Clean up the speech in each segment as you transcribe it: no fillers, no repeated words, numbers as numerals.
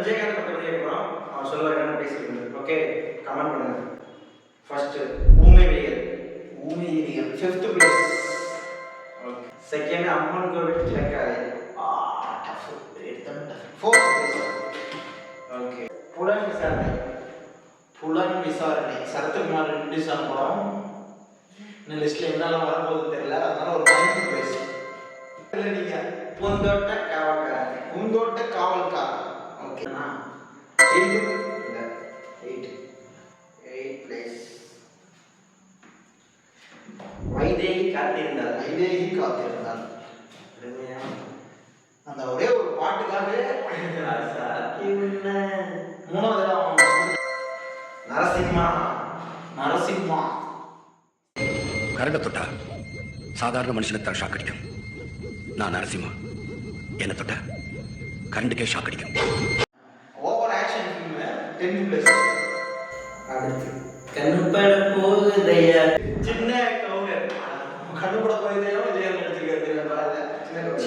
விஜயகாந்த் பத்தி கேட்கிறோம். அவர் சொல்லுவார் என்ன பேசிட்டு. ஓகே, கமெண்ட் பண்ணுங்க. ஃபர்ஸ்ட் ஊமை விழியல். ஊமை விழியல் 5th பிளேஸ். ஓகே. செகண்ட் அம்மன் கோவில் திலக்காரி. டஃப். எடுத்தோம் டஃப். 4th place. ஓகே. புலன் விசாரணை. புலன் விசாரணை சரத்குமார் இன்ட்ரோடியூஸ் ஆன படம். இந்த லிஸ்ட்ல என்னெல்லாம் வரப்போகுது தெரியல, அதனால ஒரு 9th பிளேஸ். இல்ல நீங்க பூந்தோட்ட காவல்காரன். பூந்தோட்ட காவல்காரன். ஓகேனா 8 பிளேஸ். வைதேகி காத்திருந்தார். வைதேகி காத்திருந்தார். அந்த ஒரே ஒரு பாட்டுக்காகவே மூணாவது இடம் நரசிம்மா. நரசிம்மா கரண்ட தொட்டா சாதாரண மனுஷனுக்கு ஷாக் அடிக்கும். நான் நரசிம்மா, என்ன தொட்டா கரண்டுக்கே ஷாக் அடிக்கும். Over action film 10th place. அடுத்து கண்ணுப்பட போகுதையா சின்ன கவுண்டர். கண்ணுப்பட போகுதையா விஜயன் நடிச்சிருக்காரு.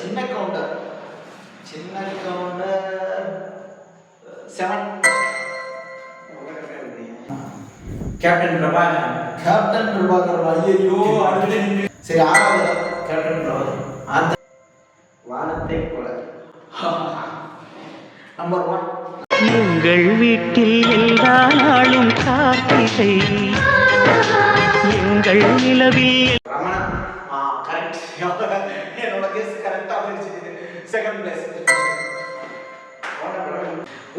சின்ன கவுண்டர். சின்ன கவுண்டர் 7. கேப்டன் பிரபாகரன். கேப்டன் பிரபாகரன். ஐயோ அடுத்து சரி 6வது கேப்டன் பிரபாகரன். வானத்தை போல நம்பர் 1. எங்கள் வீட்டில் எல்லா நாளும் கார்த்திகை, எங்கள் நிலவில் ரமணா. கரெக்ட். என்னோட கெஸ் கரெக்டா போயிடுச்சு. 2nd place.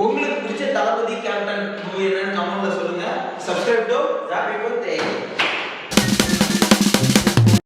உங்களுக்கு பிடிச்ச தளபதி கேப்டன் மூவி என்னன்னு கமெண்ட்ல சொல்லுங்க. Subscribe to Joby கோத்தே.